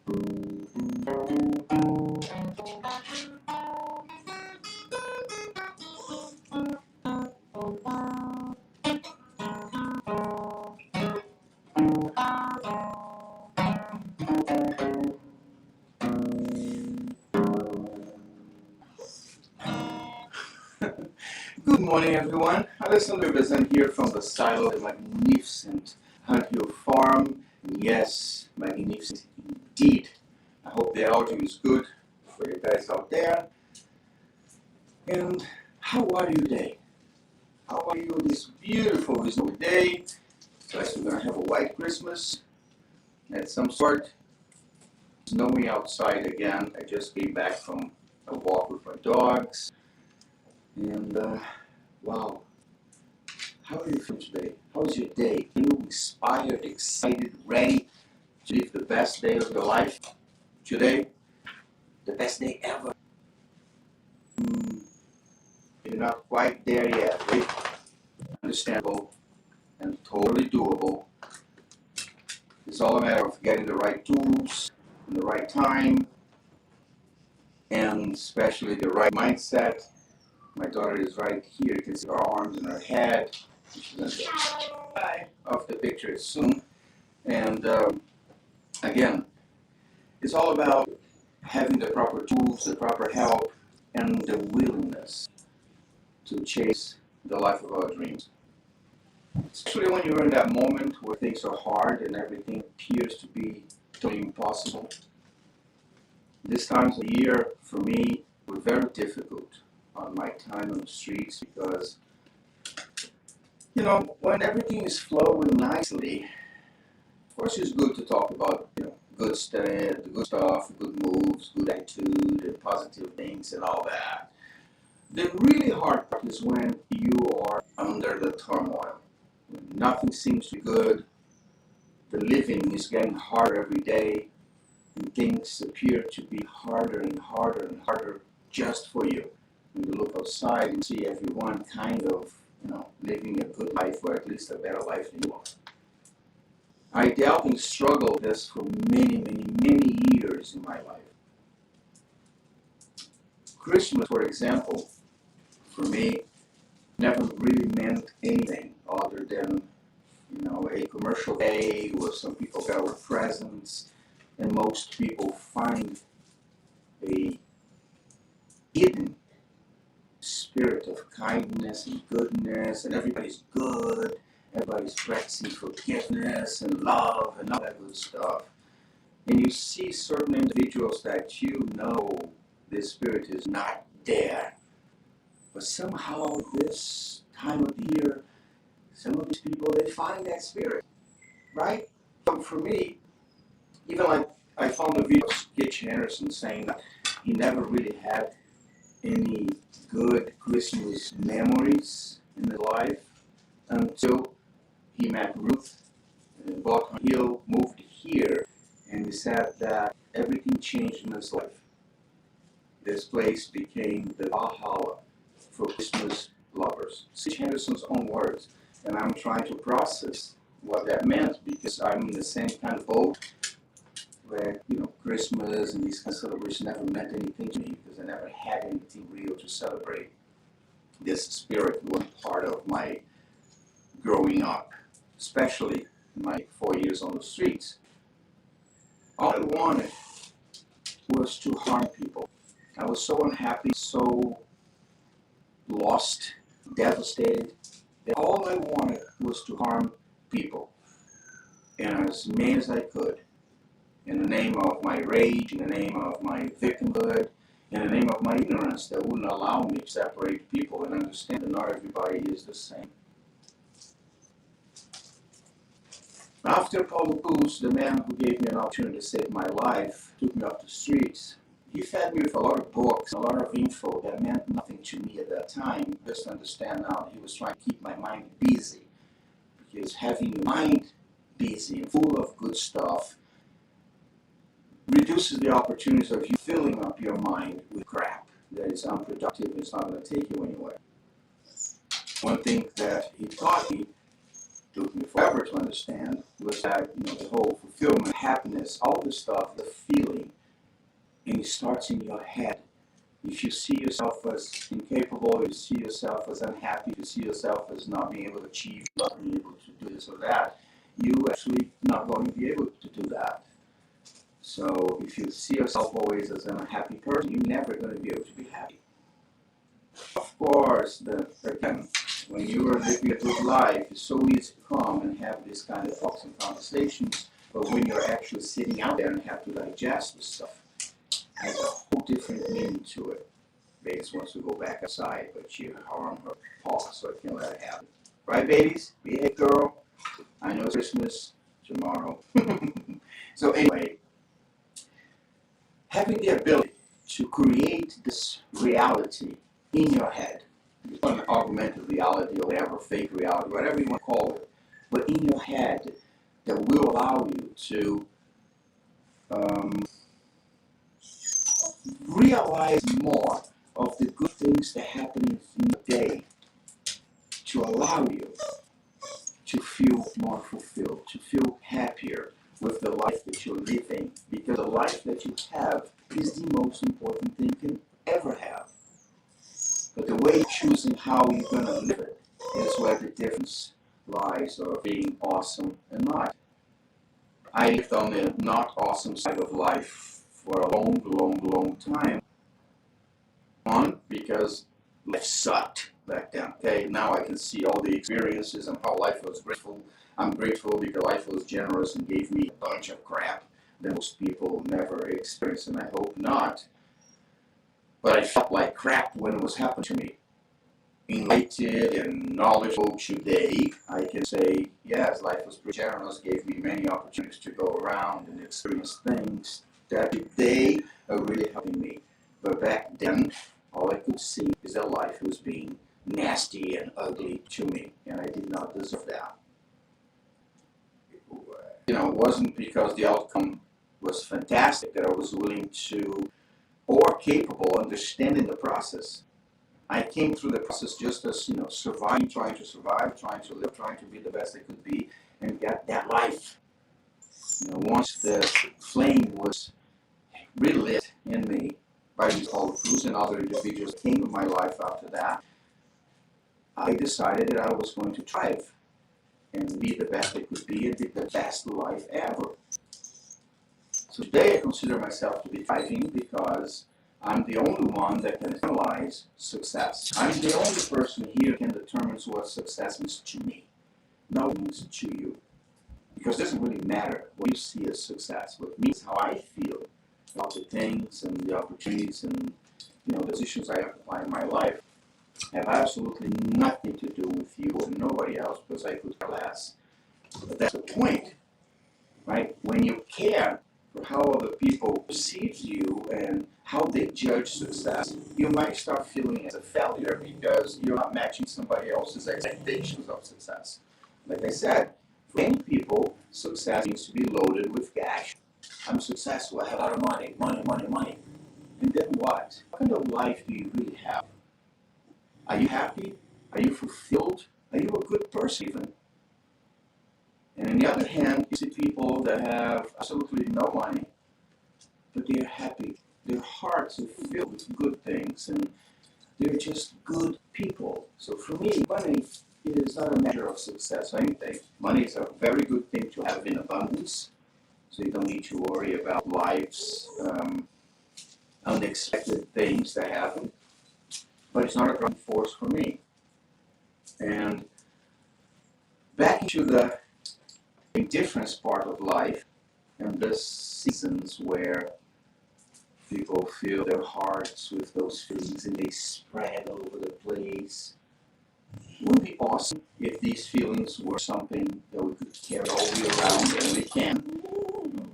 Good morning, everyone. Alessandro Bezan here from the silo of the magnificent Hunt Hill Farm. And yes, magnificent indeed. I hope the audio is good for you guys out there. And how are you today? How are you this beautiful snowy day? Guess we're going to have a white Christmas at some sort. Snowy outside again. I just came back from a walk with my dogs. And wow, how are you feeling today? How's your day? Are you inspired, excited, ready to live the best day of your life today? The best day ever? You're not quite there yet, right? Understandable and totally doable. It's all a matter of getting the right tools in the right time and especially the right mindset. My daughter is right here. You can see her arms and her head. She's going to get off the picture soon. And again, it's all about having the proper tools, the proper help, and the willingness to chase the life of our dreams. Especially when you're in that moment where things are hard and everything appears to be totally impossible. These times of the year, for me, were very difficult on my time on the streets because, when everything is flowing nicely, of course it's good to talk about, good stuff, good moves, good attitude, and positive things and all that. The really hard part is when you are under the turmoil. When nothing seems to be good, the living is getting harder every day, and things appear to be harder and harder and harder just for you. When you look outside and see everyone kind of, living a good life or at least a better life than you are. I dealt and struggled with this for many, many, many years in my life. Christmas, for example, for me, never really meant anything other than, a commercial day where some people got our presents and most people find a hidden spirit of kindness and goodness, and everybody's good, everybody's practicing forgiveness and love and all that good stuff. And you see certain individuals that this spirit is not there. But somehow this time of the year, some of these people, they find that spirit, right? So for me, even like I found a video of Skitch Henderson saying that he never really had any good Christmas memories in his life until he met Ruth and bought Hunt Hill, moved here, and he said that everything changed in his life. This place became the Valhalla for Christmas lovers. Skitch Henderson's own words. And I'm trying to process what that meant because I'm in the same kind of boat where, Christmas and these kind of celebrations never meant anything to me because I never had anything real to celebrate. This spirit wasn't part of my growing up, especially my 4 years on the streets. All I wanted was to harm people. I was so unhappy, so lost, devastated, that all I wanted was to harm people. And as many as I could. In the name of my rage, in the name of my victimhood, in the name of my ignorance that wouldn't allow me to separate people and understand that not everybody is the same. After Paulo Cruz, the man who gave me an opportunity to save my life, took me off the streets, he fed me with a lot of books, a lot of info that meant nothing to me at that time. Just to understand now, he was trying to keep my mind busy. Because having your mind busy and full of good stuff reduces the opportunities of you filling up your mind with crap that is unproductive and it's not going to take you anywhere. One thing that he taught me, took me forever to understand, was that the whole fulfillment, happiness, all this stuff, the feeling, and it starts in your head. If you see yourself as incapable, you see yourself as unhappy, you see yourself as not being able to achieve, not being able to do this or that, you actually not going to be able to do that. So if you see yourself always as an unhappy person, you're never going to be able to be happy. Of course, again, when you are living a good life, it's so easy to come and have this kind of talks and conversations, but when you're actually sitting out there and have to digest this stuff, has a whole different meaning to it. Babies wants to go back outside, but you harm her paw, so I can't let it happen. Right, babies? Behave, girl. I know it's Christmas tomorrow. So anyway, having the ability to create this reality in your head, an augmented reality or whatever, fake reality, whatever you want to call it, but in your head that will allow you to realize more of the good things that happen in the day, to allow you to feel more fulfilled, to feel happier with the life that you're living, because the life that you have is the most important thing you can ever have. But the way you're choosing how you're going to live it is where the difference lies of being awesome and not. I lived on the not awesome side of life for a long, long, long time. One, because life sucked back then. Okay, now I can see all the experiences and how life was grateful. I'm grateful because life was generous and gave me a bunch of crap that most people never experience, and I hope not. But I felt like crap when it was happening to me. Enlightened and knowledgeable today, I can say, yes, life was pretty generous, gave me many opportunities to go around and experience things that today are really helping me. But back then, all I could see is that life was being nasty and ugly to me, and I did not deserve that. It wasn't because the outcome was fantastic that I was willing to or capable of understanding the process. I came through the process just as, surviving, trying to survive, trying to live, trying to be the best I could be, and get that life. Once the flame was relit in me by these Paulo Cruz and other individuals that came in my life after that, I decided that I was going to thrive and be the best I could be and live the best life ever. So today I consider myself to be thriving because I'm the only one that can analyze success. I'm the only person here who can determine what success means to me. No one means to you. Because it doesn't really matter what you see as success. What means how I feel about the things and the opportunities and the decisions I apply in my life have absolutely nothing to do with you or nobody else, because I could care less. But that's the point, right? When you care for how other people perceive you and how they judge success, you might start feeling as a failure because you're not matching somebody else's expectations of success. Like I said, for many people, success needs to be loaded with cash. I'm successful, I have a lot of money, money, money, money. And then what? What kind of life do you really have? Are you happy? Are you fulfilled? Are you a good person even? And on the other hand, you see people that have absolutely no money, but they're happy. Their hearts are filled with good things, and they're just good people. So for me, money is not a measure of success or anything. Money is a very good thing to have in abundance, so you don't need to worry about life's unexpected things that happen. But it's not a driving force for me. And back into the indifference part of life, and the seasons where people fill their hearts with those feelings and they spread all over the place. It would be awesome if these feelings were something that we could carry all year round, and we can.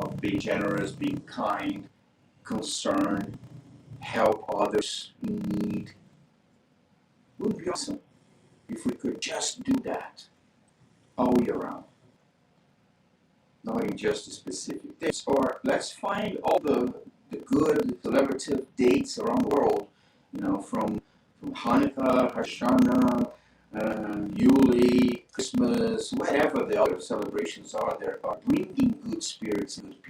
Of being generous, being kind, concerned, help others in need. It would be awesome if we could just do that all year round. Not in just a specific dates. Or let's find all the good celebrative dates around the world, from Hanukkah, Hashanah, Yuli, Christmas, whatever the other celebrations are, there are bringing good spirits and good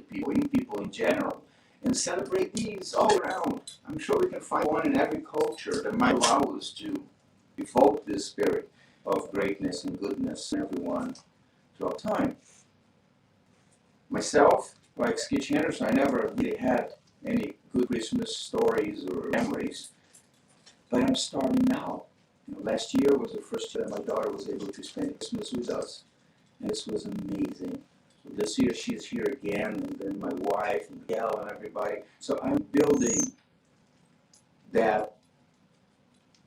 people in general, and celebrate these all around. I'm sure we can find one in every culture that might allow us to evoke this spirit of greatness and goodness in everyone throughout time. Myself, like Skitch Henderson, I never really had any good Christmas stories or memories, but I'm starting now. Last year was the first time my daughter was able to spend Christmas with us, and this was amazing. So this year she's here again, and then my wife and Gail and everybody. So I'm building that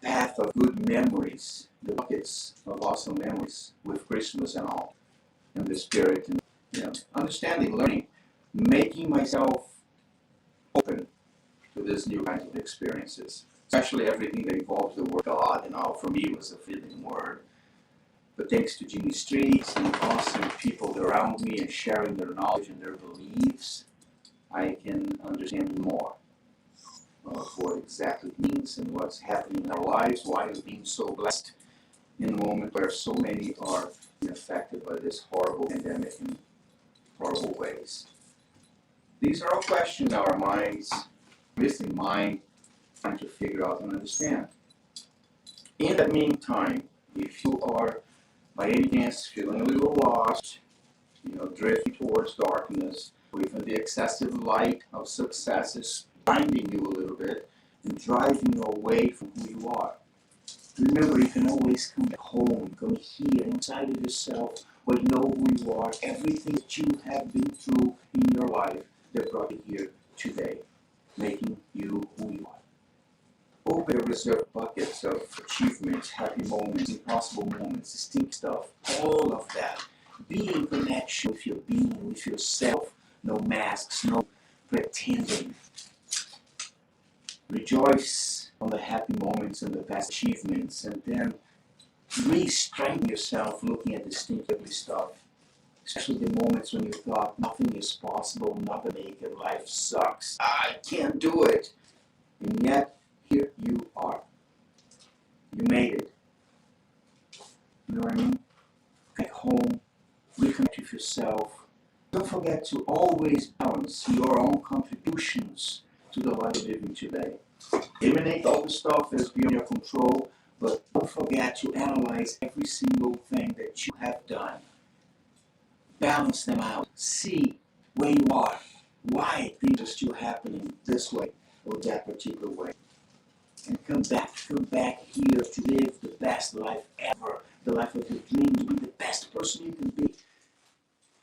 path of good memories, the buckets of awesome memories with Christmas and all, and the spirit, and understanding, learning, making myself open to this new kinds of experiences. Especially everything that involves the word God, and all for me was a fitting word. But thanks to Jimmy Streets and awesome people around me and sharing their knowledge and their beliefs, I can understand more of what exactly it means and what's happening in our lives, why we're being so blessed in a moment where so many are being affected by this horrible pandemic in horrible ways. These are all questions in our minds, missing mind, trying to figure out and understand. In the meantime, if you are by any chance feeling a little lost, drifting towards darkness, or even the excessive light of success is blinding you a little bit and driving you away from who you are, remember you can always come back home, come here inside of yourself, where you know who you are, everything that you have been through in your life that brought you here today, making you who you are. Open your reserve buckets of achievements, happy moments, impossible moments, stink stuff, all of that. Be in connection with your being, with yourself. No masks, no pretending. Rejoice on the happy moments and the past achievements, and then re-strengthen yourself looking at the stinky stuff. Especially the moments when you thought nothing is possible, not gonna make it, life sucks, I can't do it. And yet, here you are. You made it. You know what I mean? Back home, reconnect with yourself. Don't forget to always balance your own contributions to the life you're living today. Eliminate all the stuff that's beyond your control, but don't forget to analyze every single thing that you have done. Balance them out. See where you are, why things are still happening this way or that particular way. And come back here to live the best life ever, the life of your dreams, to be the best person you can be.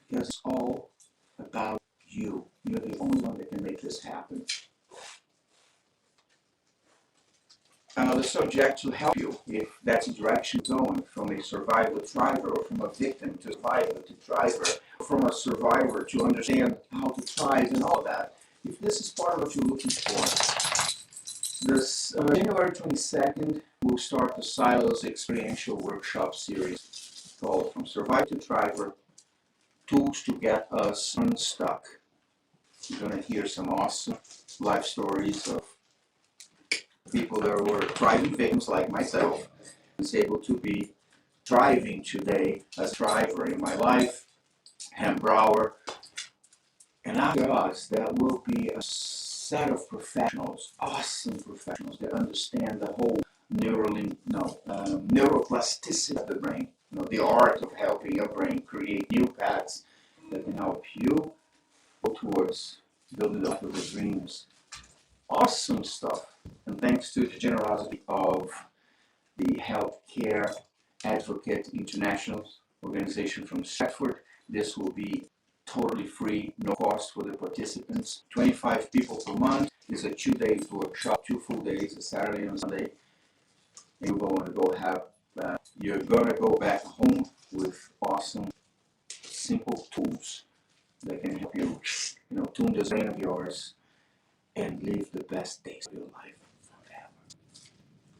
Because it's all about you. You're the only one that can make this happen. Another subject to help you, if that's the direction going, from a survivor to thriver, or from a victim to survivor to thriver, or from a survivor to understand how to thrive and all that. If this is part of what you're looking for, this January 22nd, we'll start the Silos Experiential Workshop Series called From Survivor to Thriver, Tools to Get Us Unstuck. You're going to hear some awesome life stories of people that were thriving victims like myself, was able to be thriving today as a thriver in my life, Ham Brower. And after us, there will be a set of professionals, awesome professionals that understand the whole neuroplasticity of the brain, the art of helping your brain create new paths that can help you go towards building the life of your dreams. Awesome stuff. And thanks to the generosity of the Healthcare Advocate International organization from Stratford, this will be totally free, no cost for the participants. 25 people per month. It's a 2-day workshop, 2 full days, a Saturday and a Sunday. And you're going to go back home with awesome, simple tools that can help you, tune the brain of yours and live the best days of your life forever.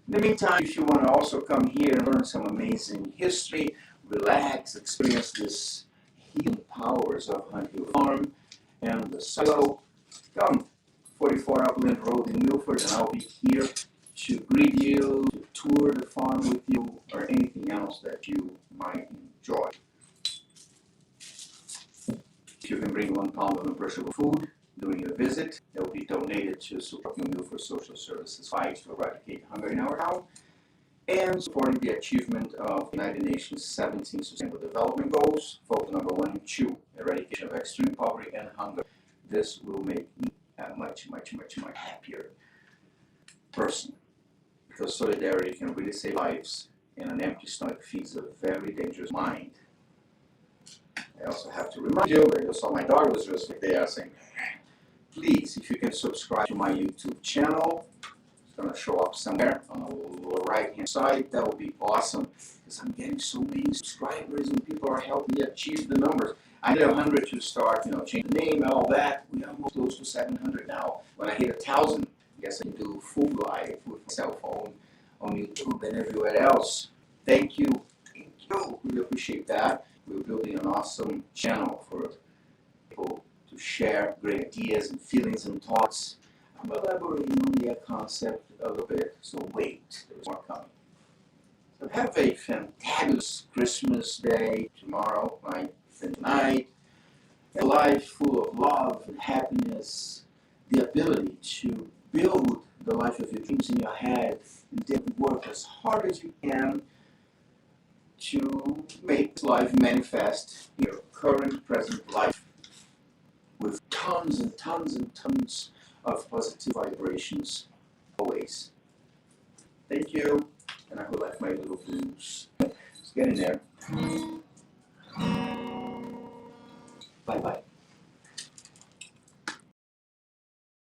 In the meantime, if you want to also come here and learn some amazing history, relax, experience this healing powers of Hunt Hill Farm and the Silo, come 44 Upland Road in Milford, and I'll be here to greet you, to tour the farm with you, or anything else that you might enjoy. If you can bring 1 pound of non-perishable food during your visit, that will be donated to supporting Meal for Social Services fight to eradicate hunger in our town and supporting the achievement of United Nations 17 Sustainable Development Goals, focus number 1 and 2, eradication of extreme poverty and hunger. This will make me a much happier person, because solidarity can really save lives, and an empty stomach feeds a very dangerous mind. I also have to remind you, I just saw my daughter was just there saying, please, if you can subscribe to my YouTube channel, it's going to show up somewhere on the lower right hand side. That would be awesome, because I'm getting so many subscribers and people are helping me achieve the numbers. I need 100 to start, change the name and all that. We are almost close to 700 now. When I hit 1,000, I guess I can do full live with my cell phone on YouTube and everywhere else. Thank you. Really appreciate that. We're building an awesome channel for people to share great ideas and feelings and thoughts. I'm elaborating on the concept a little bit, so wait, there's more coming. So have a fantabulous Christmas day tomorrow, night, and tonight. A life full of love and happiness, the ability to build the life of your dreams in your head, and then work as hard as you can to make life manifest in your current, present life with tons and tons and tons of positive vibrations always. Thank you, and I hope you like my little blues. It's getting there. Bye-bye.